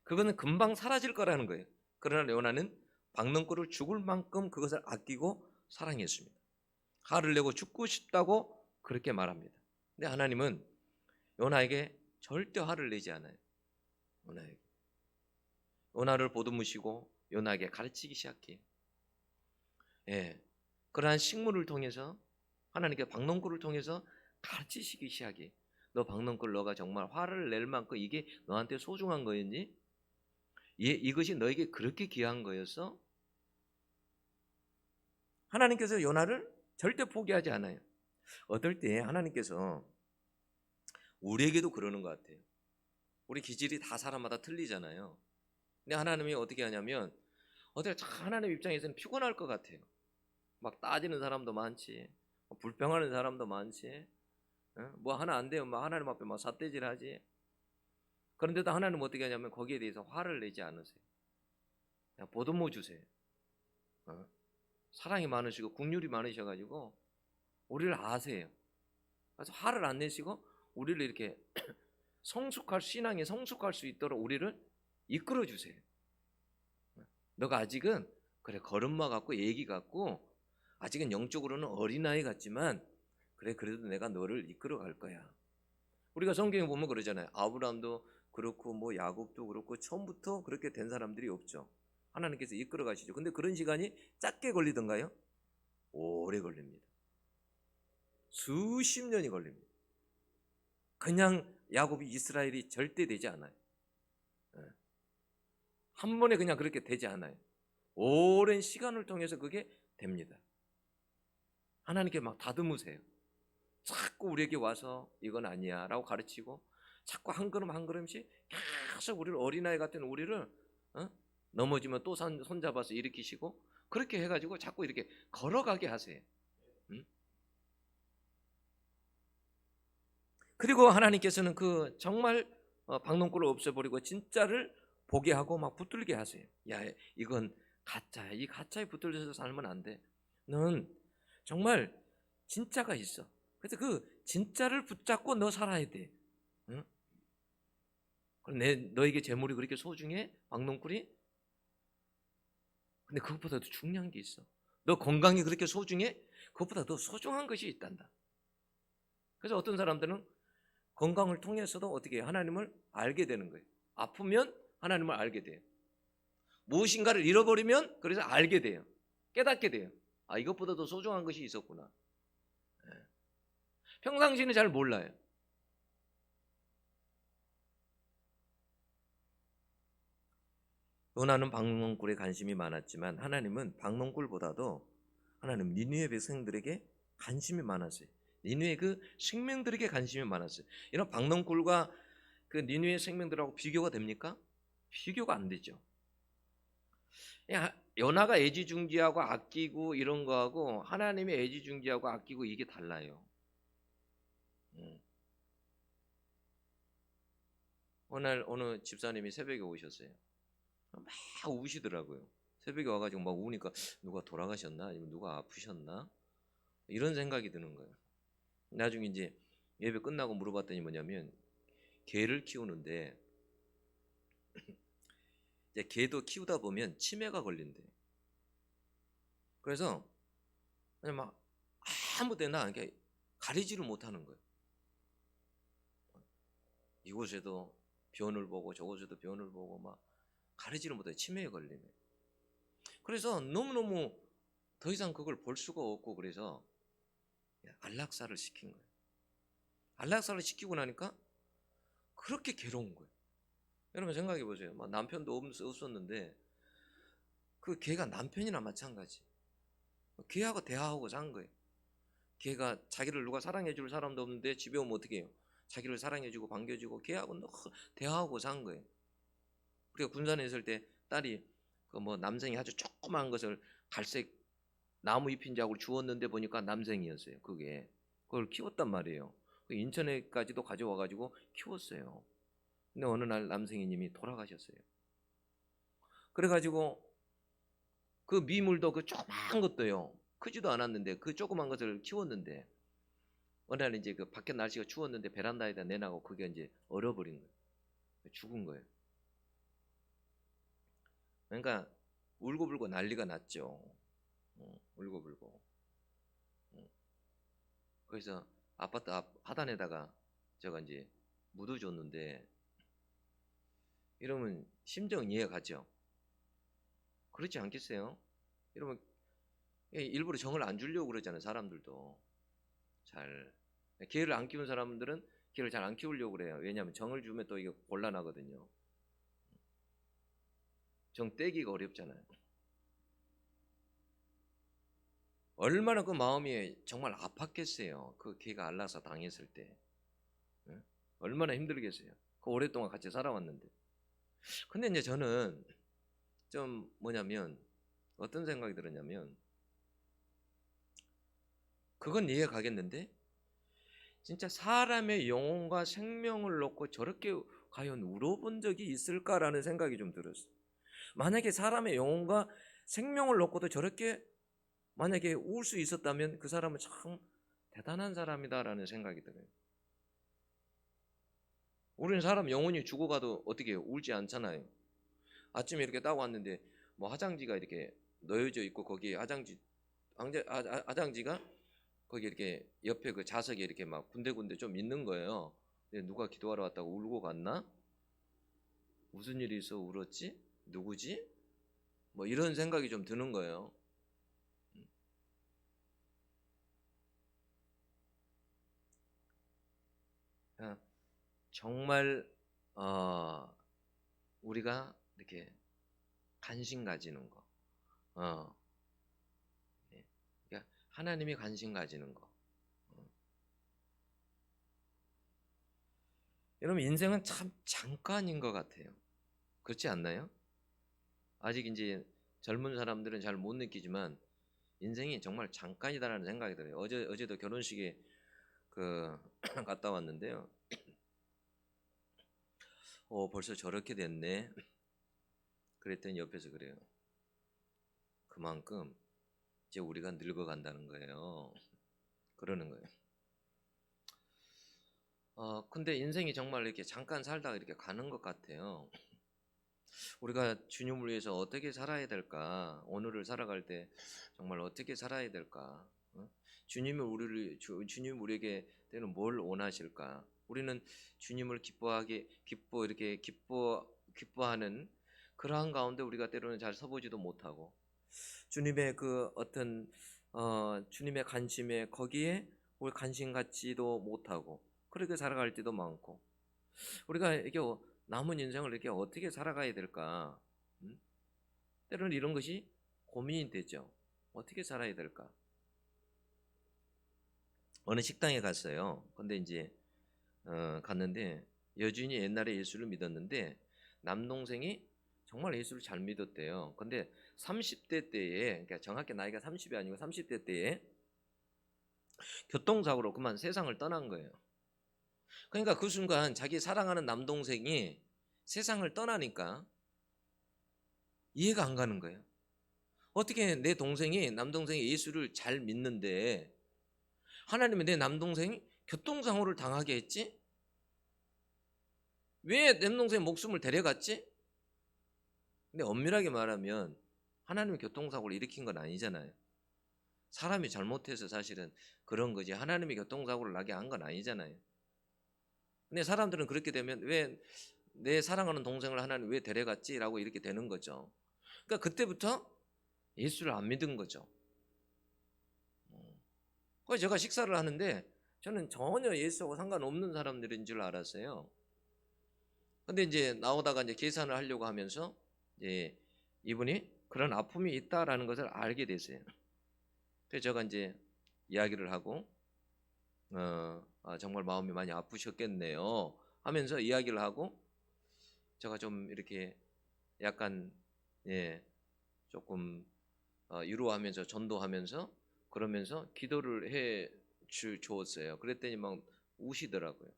그거는 금방 사라질 거라는 거예요. 그러나 요나는 박농골을 죽을 만큼 그것을 아끼고 사랑했습니다. 화를 내고 죽고 싶다고 그렇게 말합니다. 근데 하나님은 요나에게 절대 화를 내지 않아요. 요나를 보듬으시고 요나에게 가르치기 시작해요. 예, 그러한 식물을 통해서 하나님께 박농골을 통해서 가르치시기 시작해요. 너 박농골 너가 정말 화를 낼 만큼 이게 너한테 소중한 거였니? 이것이 너에게 그렇게 귀한 거였어? 하나님께서 요나를 절대 포기하지 않아요. 어떨 때 하나님께서 우리에게도 그러는 것 같아요. 우리 기질이 다 사람마다 틀리잖아요. 근데 하나님이 어떻게 하냐면 하나님 입장에서는 피곤할 것 같아요. 막 따지는 사람도 많지, 불평하는 사람도 많지, 뭐 하나 안 되면 막 하나님 앞에 막 삿대질하지. 그런데도 하나님은 어떻게 하냐면 거기에 대해서 화를 내지 않으세요. 그냥 보듬어 주세요. 사랑이 많으시고 긍휼이 많으셔가지고 우리를 아세요. 그래서 화를 안 내시고 우리를 이렇게 신앙에 성숙할 수 있도록 우리를 이끌어 주세요. 너가 아직은 그래 걸음마 같고 애기 같고 아직은 영적으로는 어린아이 같지만 그래 그래도 내가 너를 이끌어 갈 거야. 우리가 성경에 보면 그러잖아요. 아브라함도 그렇고 뭐 야곱도 그렇고 처음부터 그렇게 된 사람들이 없죠. 하나님께서 이끌어 가시죠. 근데 그런 시간이 짧게 걸리던가요? 오래 걸립니다. 수십 년이 걸립니다. 그냥 야곱이 이스라엘이 절대 되지 않아요. 한 번에 그냥 그렇게 되지 않아요. 오랜 시간을 통해서 그게 됩니다. 하나님께 막 다듬으세요. 자꾸 우리에게 와서 이건 아니야 라고 가르치고 자꾸 한 걸음 한 걸음씩 계속 우리를 어린아이 같은 우리를 넘어지면 또 손잡아서 일으키시고 그렇게 해가지고 자꾸 이렇게 걸어가게 하세요. 그리고 하나님께서는 그 정말 박농골을 없애버리고 진짜를 보게 하고 막 붙들게 하세요. 야, 이건 가짜야. 이 가짜에 붙들려서 살면 안 돼. 넌 정말 진짜가 있어. 그래서 그 진짜를 붙잡고 너 살아야 돼. 응? 너에게 재물이 그렇게 소중해? 박농골이? 근데 그것보다도 중요한 게 있어. 너 건강이 그렇게 소중해? 그것보다 더 소중한 것이 있단다. 그래서 어떤 사람들은 건강을 통해서도 어떻게 해요? 하나님을 알게 되는 거예요. 아프면 하나님을 알게 돼요. 무엇인가를 잃어버리면 그래서 알게 돼요. 깨닫게 돼요. 아, 이것보다 더 소중한 것이 있었구나. 평상시는 잘 몰라요. 요나는 박농골에 관심이 많았지만 하나님은 박농골보다도 하나님 니느웨 백성들에게 관심이 많았어요. 니느웨 그 생명들에게 관심이 많았어요. 이런 박농골과 그 니느웨 생명들하고 비교가 됩니까? 비교가 안 되죠. 요나가 애지중지하고 아끼고 이런 거하고 하나님의 애지중지하고 아끼고 이게 달라요. 어느 집사님이 새벽에 오셨어요. 막 우시더라고요. 새벽에 와가지고 막 우니까 누가 돌아가셨나 아니면 누가 아프셨나 이런 생각이 드는 거예요. 나중에 이제 예배 끝나고 물어봤더니 뭐냐면 개를 키우는데 이제 개도 키우다 보면 치매가 걸린대. 그래서 그냥 막 아무 데나 이렇게 가리지를 못하는 거예요. 이곳에도 변을 보고 저곳에도 변을 보고 막 가리지를 못해 치매에 걸리네. 그래서 너무너무 더 이상 그걸 볼 수가 없고 그래서 안락사를 시킨 거예요. 안락사를 시키고 나니까 그렇게 괴로운 거예요. 여러분 생각해 보세요. 막 남편도 없었는데 그 걔가 남편이나 마찬가지. 걔하고 대화하고 산 거예요. 걔가 자기를 누가 사랑해 줄 사람도 없는데 집에 오면 어떻게 해요? 자기를 사랑해 주고 반겨주고 걔하고 대화하고 산 거예요. 우리가 군산에 있을 때 딸이 그 뭐 남생이 아주 조그만 것을 갈색 나무 잎인 자국을 주웠는데 보니까 남생이었어요. 그걸 키웠단 말이에요. 인천에까지도 가져와가지고 키웠어요. 근데 어느 날 남생이님이 돌아가셨어요. 그래가지고 그 미물도 그 조그만 것도요. 크지도 않았는데 그 조그만 것을 키웠는데 어느 날 이제 그 밖에 날씨가 추웠는데 베란다에다 내놔고 그게 이제 얼어버린 거예요. 죽은 거예요. 그러니까 울고불고 난리가 났죠. 울고불고. 그래서 아파트 앞 하단에다가 제가 이제 묻어줬는데, 이러면 심정 이해 가죠. 그렇지 않겠어요? 이러면 일부러 정을 안 주려고 그러잖아요. 사람들도 잘 개를 안 키운 사람들은 개를 잘 안 키우려고 그래요. 왜냐하면 정을 주면 또 이게 곤란하거든요. 정 떼기가 어렵잖아요. 얼마나 그 마음이 정말 아팠겠어요. 그 개가 알라서 당했을 때. 응? 얼마나 힘들겠어요. 그 오랫동안 같이 살아왔는데. 근데 이제 저는 좀 뭐냐면 어떤 생각이 들었냐면, 그건 이해 가겠는데 진짜 사람의 영혼과 생명을 놓고 저렇게 과연 울어본 적이 있을까라는 생각이 좀 들었어요. 만약에 사람의 영혼과 생명을 놓고도 저렇게 만약에 울 수 있었다면 그 사람은 참 대단한 사람이다라는 생각이 들어요. 우리는 사람 영혼이 죽어가도 어떻게 울지 않잖아요. 아침에 이렇게 딱 왔는데 뭐 화장지가 이렇게 놓여져 있고 거기에 화장지가 거기 이렇게 옆에 그 자석에 이렇게 막 군데군데 좀 있는 거예요. 근데 누가 기도하러 왔다고 울고 갔나? 무슨 일이 있어 울었지? 누구지? 뭐 이런 생각이 좀 드는 거예요. 정말 우리가 이렇게 관심 가지는 거, 예. 그러니까 하나님이 관심 가지는 거. 여러분 인생은 참 잠깐인 것 같아요. 그렇지 않나요? 아직 이제 젊은 사람들은 잘 못 느끼지만 인생이 정말 잠깐이다라는 생각이 들어요. 어제도 결혼식에 그 갔다 왔는데요. 벌써 저렇게 됐네. 그랬더니 옆에서 그래요. 그만큼 이제 우리가 늙어간다는 거예요. 그러는 거예요. 근데 인생이 정말 이렇게 잠깐 살다가 이렇게 가는 것 같아요. 우리가 주님을 위해서 어떻게 살아야 될까? 오늘을 살아갈 때 정말 어떻게 살아야 될까? 주님 우리에게 때는 뭘 원하실까? 우리는 주님을 기뻐하는 그러한 가운데 우리가 때로는 잘 서보지도 못하고, 주님의 그 어떤 주님의 관심에 거기에 우리 관심 갖지도 못하고 그렇게 살아갈 때도 많고, 우리가 이게 남은 인생을 이렇게 어떻게 살아가야 될까? 때로는 이런 것이 고민이 되죠. 어떻게 살아야 될까? 어느 식당에 갔어요. 근데 이제 갔는데 여준이 옛날에 예수를 믿었는데 남동생이 정말 예수를 잘 믿었대요. 근데 30대 때에, 그러니까 정확히 나이가 30이 아니고 30대 때에 교통사고로 그만 세상을 떠난 거예요. 그러니까 그 순간 자기 사랑하는 남동생이 세상을 떠나니까 이해가 안 가는 거예요. 어떻게 내 동생이 남동생이 예수를 잘 믿는데 하나님이 내 남동생이 교통사고를 당하게 했지? 왜 남동생의 목숨을 데려갔지? 근데 엄밀하게 말하면 하나님이 교통사고를 일으킨 건 아니잖아요. 사람이 잘못해서 사실은 그런 거지 하나님이 교통사고를 나게 한 건 아니잖아요. 근데 사람들은 그렇게 되면 왜 내 사랑하는 동생을 하나님 왜 데려갔지? 라고 이렇게 되는 거죠. 그러니까 그때부터 예수를 안 믿은 거죠. 그래서 제가 식사를 하는데 저는 전혀 예수하고 상관없는 사람들인 줄 알았어요. 근데 이제 나오다가 이제 계산을 하려고 하면서 이제 이분이 그런 아픔이 있다라는 것을 알게 됐어요. 그래서 제가 이제 이야기를 하고 정말 마음이 많이 아프셨겠네요 하면서 이야기를 하고, 제가 좀 이렇게 약간 조금 위로하면서 전도하면서 그러면서 기도를 해 주었어요. 그랬더니 막 우시더라고요.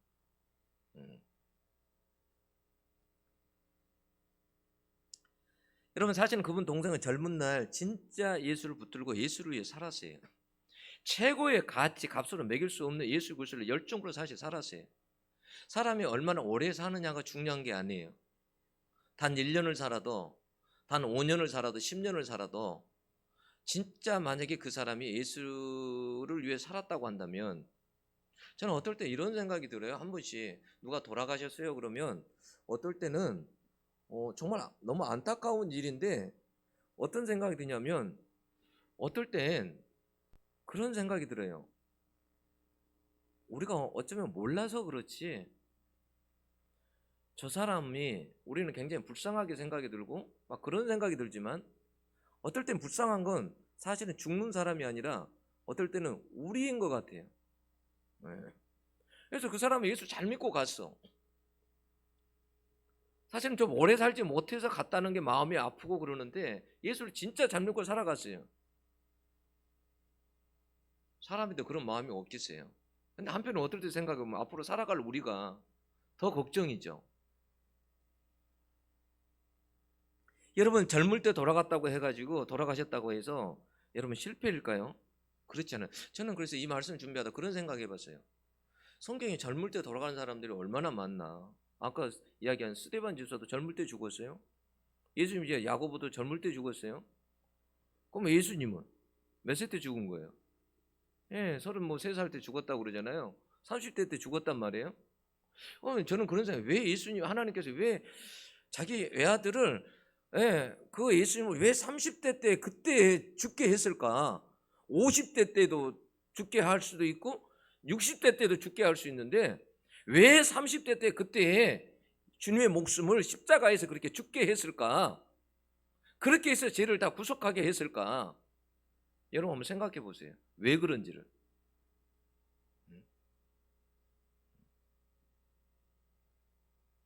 여러분 사실은 그분 동생은 젊은 날 진짜 예수를 붙들고 예수를 위해 살았어요. 최고의 가치, 값으로 매길 수 없는 예수 그리스도를 열정으로 사실 살았어요. 사람이 얼마나 오래 사느냐가 중요한 게 아니에요. 단 1년을 살아도, 단 5년을 살아도, 10년을 살아도 진짜 만약에 그 사람이 예수를 위해 살았다고 한다면, 저는 어떨 때 이런 생각이 들어요. 한 번씩 누가 돌아가셨어요 그러면 어떨 때는 정말 너무 안타까운 일인데, 어떤 생각이 드냐면 어떨 땐 그런 생각이 들어요. 우리가 어쩌면 몰라서 그렇지, 저 사람이, 우리는 굉장히 불쌍하게 생각이 들고 막 그런 생각이 들지만, 어떨 땐 불쌍한 건 사실은 죽는 사람이 아니라 어떨 때는 우리인 것 같아요. 네. 그래서 그 사람이 예수 잘 믿고 갔어. 사실은 좀 오래 살지 못해서 갔다는 게 마음이 아프고 그러는데, 예수를 진짜 잘 믿고 살아갔어요. 사람인데 그런 마음이 없겠어요. 근데 한편은 어떨 때 생각하면 앞으로 살아갈 우리가 더 걱정이죠. 여러분, 젊을 때 돌아갔다고 해가지고, 돌아가셨다고 해서 여러분 실패일까요? 그렇지 않아요. 저는 그래서 이 말씀 준비하다 그런 생각 해봤어요. 성경에 젊을 때 돌아가는 사람들이 얼마나 많나. 아까 이야기한 스데반 집사도 젊을 때 죽었어요. 예수님 이제 야고보도 젊을 때 죽었어요. 그럼 예수님은 몇 세 때 죽은 거예요? 예, 33살 때 죽었다고 그러잖아요. 30대 때 죽었단 말이에요. 저는 그런 생각, 왜 예수님, 하나님께서 왜 자기 외아들을, 그 예수님을 왜 30대 때 그때 죽게 했을까? 50대 때도 죽게 할 수도 있고 60대 때도 죽게 할 수 있는데, 왜 30대 때 그때 주님의 목숨을 십자가에서 그렇게 죽게 했을까? 그렇게 해서 죄를 다 구속하게 했을까? 여러분 한번 생각해 보세요. 왜 그런지를.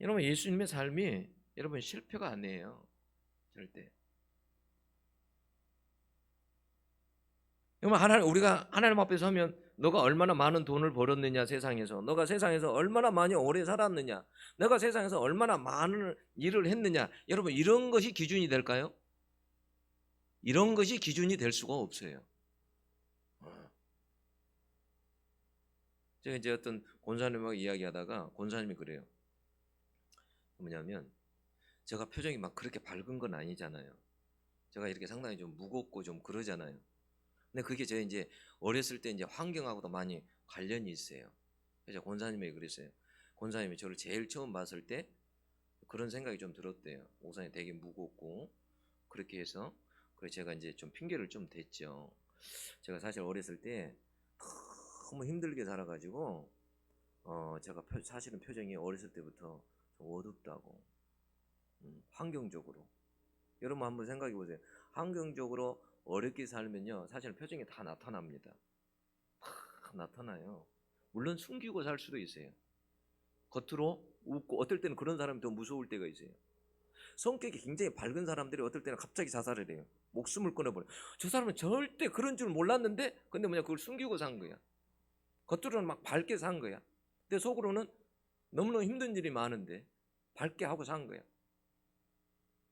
여러분, 예수님의 삶이 여러분 실패가 아니에요. 절대. 여러분, 우리가 하나님 앞에 서면 너가 얼마나 많은 돈을 벌었느냐, 세상에서 너가 세상에서 얼마나 많이 오래 살았느냐, 너가 세상에서 얼마나 많은 일을 했느냐, 여러분 이런 것이 기준이 될까요? 이런 것이 기준이 될 수가 없어요. 제가 이제 어떤 권사님하고 이야기하다가 권사님이 그래요. 뭐냐면, 제가 표정이 막 그렇게 밝은 건 아니잖아요. 제가 이렇게 상당히 좀 무겁고 좀 그러잖아요. 근데 그게 제가 이제 어렸을 때 이제 환경하고도 많이 관련이 있어요. 그래서 권사님이 그랬어요. 권사님이 저를 제일 처음 봤을 때 그런 생각이 좀 들었대요. 옥상에 되게 무겁고 그렇게 해서, 그래서 제가 이제 좀 핑계를 좀 댔죠. 제가 사실 어렸을 때 너무 힘들게 살아가지고 제가 사실은 표정이 어렸을 때부터 좀 어둡다고. 환경적으로. 여러분 한번 생각해 보세요. 환경적으로 어렵게 살면요, 사실 표정이 다 나타납니다. 다 나타나요. 물론 숨기고 살 수도 있어요. 겉으로 웃고, 어떨 때는 그런 사람이 더 무서울 때가 있어요. 성격이 굉장히 밝은 사람들이 어떨 때는 갑자기 자살을 해요. 목숨을 끊어버려. 저 사람은 절대 그런 줄 몰랐는데, 근데 뭐냐, 그걸 숨기고 산 거야. 겉으로는 막 밝게 산 거야. 근데 속으로는 너무너무 힘든 일이 많은데 밝게 하고 산 거야.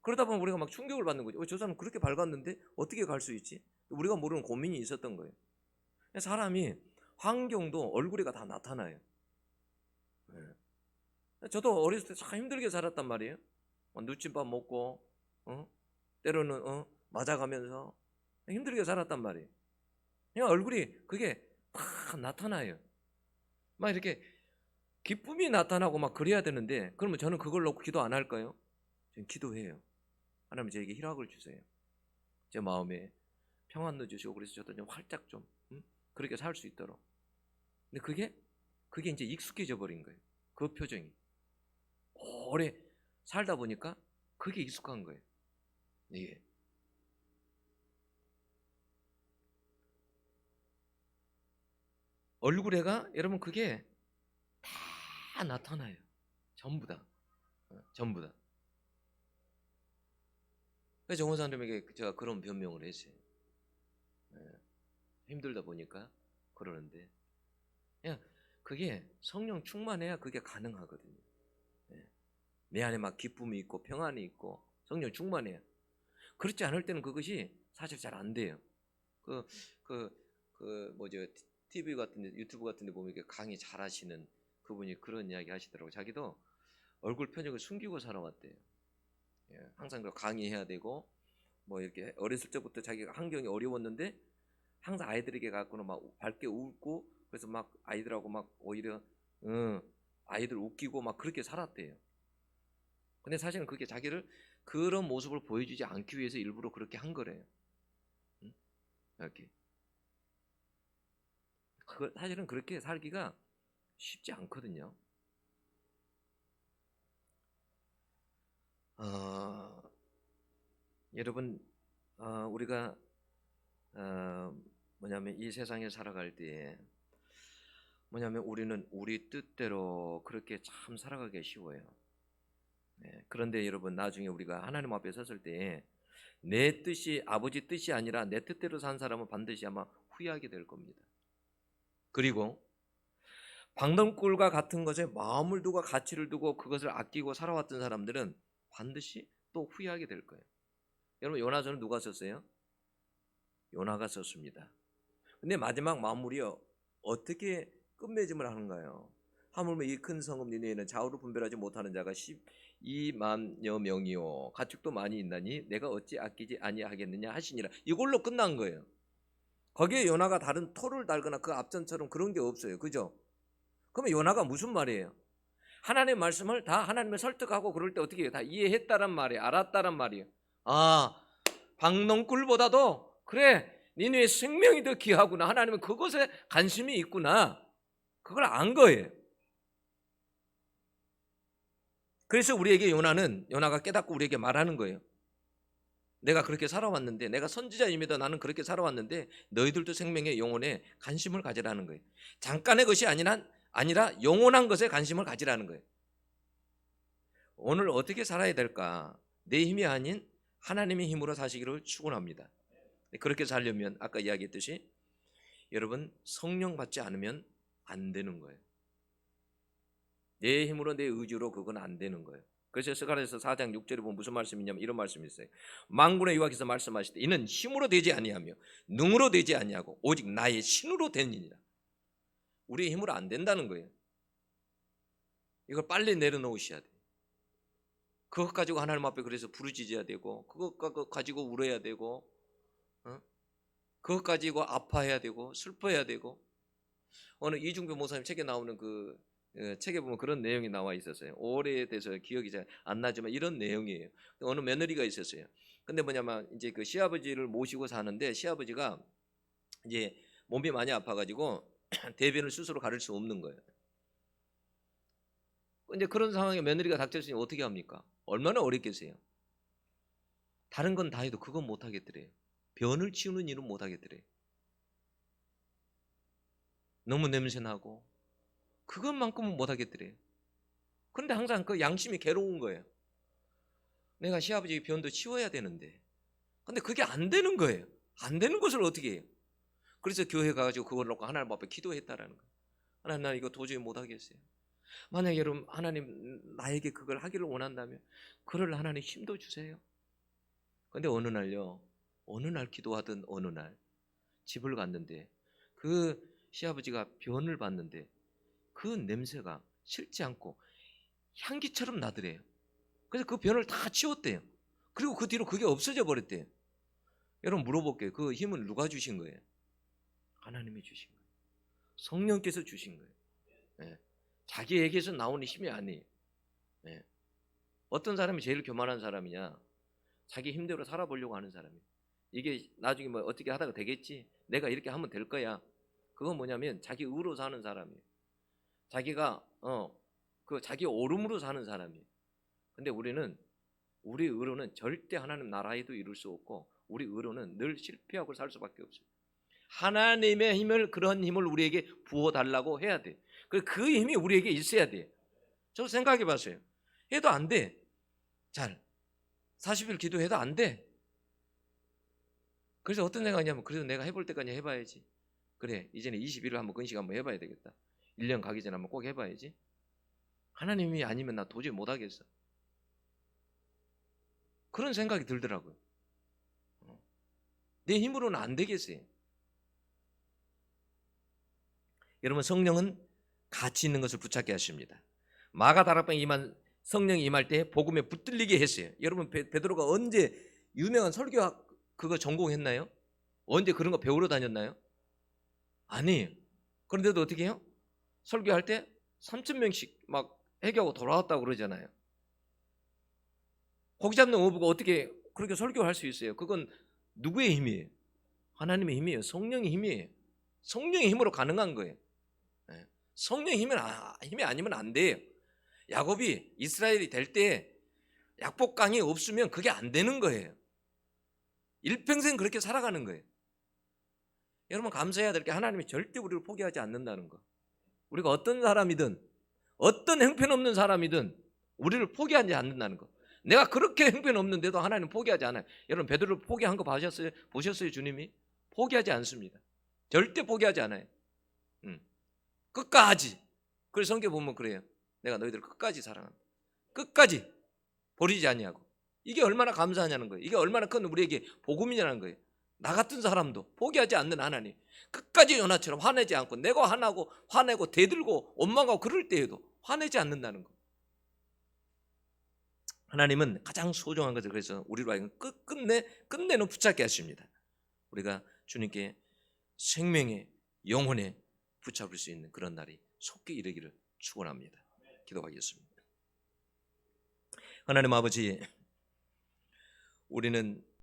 그러다 보면 우리가 막 충격을 받는 거죠. 저 사람 그렇게 밝았는데 어떻게 갈 수 있지? 우리가 모르는 고민이 있었던 거예요. 사람이 환경도 얼굴에가 다 나타나요. 저도 어렸을 때 참 힘들게 살았단 말이에요. 누침밥 먹고, 때로는 맞아가면서 힘들게 살았단 말이에요. 그냥 얼굴이 그게 다 나타나요. 막 이렇게 기쁨이 나타나고 막 그래야 되는데, 그러면 저는 그걸 놓고 기도 안 할까요? 저는 기도해요. 하나님 저에게 희락을 주세요. 제 마음에 평안도 주시고, 그래서 저도 좀 활짝 좀 그렇게 살 수 있도록. 근데 그게 이제 익숙해져 버린 거예요. 그 표정이 오래 살다 보니까 그게 익숙한 거예요. 예. 얼굴에가 여러분 그게 다 나타나요. 전부 다. 전부 다. 그래서 정원사님에게 제가 그런 변명을 했어요. 힘들다 보니까 그러는데, 그냥 그게 성령 충만해야 그게 가능하거든요. 내 안에 막 기쁨이 있고 평안이 있고 성령 충만해야. 그렇지 않을 때는 그것이 사실 잘 안 돼요. 그 그 뭐죠, TV 같은데, 유튜브 같은데 보면 이렇게 강의 잘하시는 그분이 그런 이야기 하시더라고. 자기도 얼굴 표정을 숨기고 살아왔대요. 예, 항상 그 강의해야 되고 뭐 이렇게 어렸을 때부터 자기가 환경이 어려웠는데 항상 아이들에게 갖고는 막 밝게 웃고, 그래서 막 아이들하고 막 오히려 아이들 웃기고 막 그렇게 살았대요. 근데 사실은 그게 자기를 그런 모습을 보여주지 않기 위해서 일부러 그렇게 한 거래요. 응? 이렇게. 사실은 그렇게 살기가 쉽지 않거든요. 여러분, 우리가 뭐냐면 이 세상에 살아갈 때에 뭐냐면 우리는 우리 뜻대로 그렇게 참 살아가기 쉬워요. 네, 그런데 여러분, 나중에 우리가 하나님 앞에 섰을 때 내 뜻이, 아버지 뜻이 아니라 내 뜻대로 산 사람은 반드시 아마 후회하게 될 겁니다. 그리고 방덩굴과 같은 것에 마음을 두고 가치를 두고 그것을 아끼고 살아왔던 사람들은 반드시 또 후회하게 될 거예요. 여러분, 요나서는 누가 썼어요? 요나가 썼습니다. 근데 마지막 마무리요, 어떻게 끝맺음을 하는가요? 하물며 이 큰 성읍 니네에는 좌우로 분별하지 못하는 자가 12만여 명이요 가축도 많이 있나니 내가 어찌 아끼지 아니하겠느냐 하시니라. 이걸로 끝난 거예요. 거기에 요나가 다른 토를 달거나 그 앞전처럼 그런 게 없어요. 그죠? 그러면 요나가 무슨 말이에요? 하나님의 말씀을 다 하나님을 설득하고 그럴 때 어떻게 해요? 다 이해했다란 말이에요. 알았다란 말이에요. 아, 박농꿀보다도 그래, 니네의 생명이 더 귀하구나. 하나님은 그것에 관심이 있구나. 그걸 안 거예요. 그래서 우리에게 요나가 깨닫고 우리에게 말하는 거예요. 내가 그렇게 살아왔는데, 내가 선지자임에도 나는 그렇게 살아왔는데 너희들도 생명의 영혼에 관심을 가지라는 거예요. 잠깐의 것이 아니라 영원한 것에 관심을 가지라는 거예요. 오늘 어떻게 살아야 될까? 내 힘이 아닌 하나님의 힘으로 사시기를 축원합니다. 그렇게 살려면 아까 이야기했듯이 여러분, 성령 받지 않으면 안 되는 거예요. 내 힘으로, 내 의지로 그건 안 되는 거예요. 그래서 스가랴서 4장 6절에 보면 무슨 말씀이 있냐면 이런 말씀이 있어요. 만군의 여호와께서 말씀하시되 이는 힘으로 되지 아니하며 능으로 되지 아니하고 오직 나의 신으로 되니라. 우리의 힘으로 안 된다는 거예요. 이걸 빨리 내려놓으셔야 돼요. 그것 가지고 하나님 앞에 그래서 부르짖어야 되고, 그것 가지고 울어야 되고, 그것 가지고 아파해야 되고, 슬퍼해야 되고. 어느 이중표 목사님 책에 나오는 그 책에 보면 그런 내용이 나와 있었어요. 오래에 대해서 기억이 잘 안 나지만 이런 내용이에요. 어느 며느리가 있었어요. 근데 뭐냐면 이제 그 시아버지를 모시고 사는데 시아버지가 이제 몸이 많이 아파가지고 대변을 스스로 가릴 수 없는 거예요. 근데 그런 상황에 며느리가 닥쳤으니 어떻게 합니까? 얼마나 어렵겠어요. 다른 건 다 해도 그건 못 하겠더래요. 변을 치우는 일은 못 하겠더래요. 너무 냄새나고 그것만큼은 못 하겠더래요. 그런데 항상 그 양심이 괴로운 거예요. 내가 시아버지 변도 치워야 되는데, 근데 그게 안 되는 거예요. 안 되는 것을 어떻게 해요? 그래서 교회 가가지고 그걸 놓고 하나님 앞에 기도했다라는 거예요. 하나님, 나 이거 도저히 못 하겠어요. 만약 여러분, 하나님 나에게 그걸 하기를 원한다면 그럴 하나님 힘도 주세요. 근데 어느 날 기도하던 어느 날 집을 갔는데 그 시아버지가 변을 봤는데 그 냄새가 싫지 않고 향기처럼 나더래요. 그래서 그 변을 다 치웠대요. 그리고 그 뒤로 그게 없어져 버렸대요. 여러분, 물어볼게요. 그 힘은 누가 주신 거예요? 하나님이 주신 거예요. 성령께서 주신 거예요. 네. 자기에게서 나오는 힘이 아니에요. 네. 어떤 사람이 제일 교만한 사람이냐? 자기 힘대로 살아보려고 하는 사람이에요. 이게 나중에 뭐 어떻게 하다가 되겠지? 내가 이렇게 하면 될 거야. 그건 뭐냐면 자기 의로 사는 사람이에요. 자기가 그 자기 오름으로 사는 사람이에요. 근데 우리는 우리 의로는 절대 하나님 나라에도 이룰 수 없고 우리 의로는 늘 실패하고 살 수밖에 없어요. 하나님의 힘을, 그런 힘을 우리에게 부어달라고 해야 돼. 그 힘이 우리에게 있어야 돼. 저 생각해 봤어요. 해도 안 돼. 잘 40일 기도해도 안 돼. 그래서 어떤 생각이냐면 그래도 내가 해볼 때까지 해봐야지. 그래, 이제는 20일을 한번 건식 한번 해봐야 되겠다. 1년 가기 전에 한번 꼭 해봐야지. 하나님이 아니면 나 도저히 못하겠어. 그런 생각이 들더라고요. 내 힘으로는 안 되겠어요. 여러분 성령은 가치 있는 것을 붙잡게 하십니다. 마가다락방에 임한 성령이 임할 때 복음에 붙들리게 했어요. 여러분 베드로가 언제 유명한 설교학 그거 전공했나요? 언제 그런 거 배우러 다녔나요? 아니에요. 그런데도 어떻게 해요? 설교할 때 3,000명씩 막 해교하고 돌아왔다고 그러잖아요. 고기 잡는 어부가 어떻게 그렇게 설교할 수 있어요? 그건 누구의 힘이에요? 하나님의 힘이에요. 성령의 힘이에요. 성령의 힘으로 가능한 거예요. 성령의 힘이 아니면 안 돼요. 야곱이 이스라엘이 될 때 약복강이 없으면 그게 안 되는 거예요. 일평생 그렇게 살아가는 거예요. 여러분 감사해야 될 게 하나님이 절대 우리를 포기하지 않는다는 거. 우리가 어떤 사람이든 어떤 형편없는 사람이든 우리를 포기하지 않는다는 거. 내가 그렇게 형편없는데도 하나님 포기하지 않아요. 여러분 베드로를 포기한 거 보셨어요? 주님이? 포기하지 않습니다. 절대 포기하지 않아요. 끝까지. 그래서 성경 보면 그래요. 내가 너희들을 끝까지 사랑한다. 끝까지 버리지 아니하고. 이게 얼마나 감사하냐는 거예요. 이게 얼마나 큰 우리에게 복음이냐는 거예요. 나 같은 사람도 포기하지 않는 하나님, 끝까지 요나처럼 화내지 않고, 내가 화내고 대들고 원망하고 그럴 때에도 화내지 않는다는 거. 하나님은 가장 소중한 것을 그래서 우리로 하여금 끝내는 붙잡게 하십니다. 우리가 주님께 생명의 영혼에 붙잡을 수 있는 그런 날이 속히 이르기를 축원합니다. 기도하겠습니다. 하나님 아버지, 우리는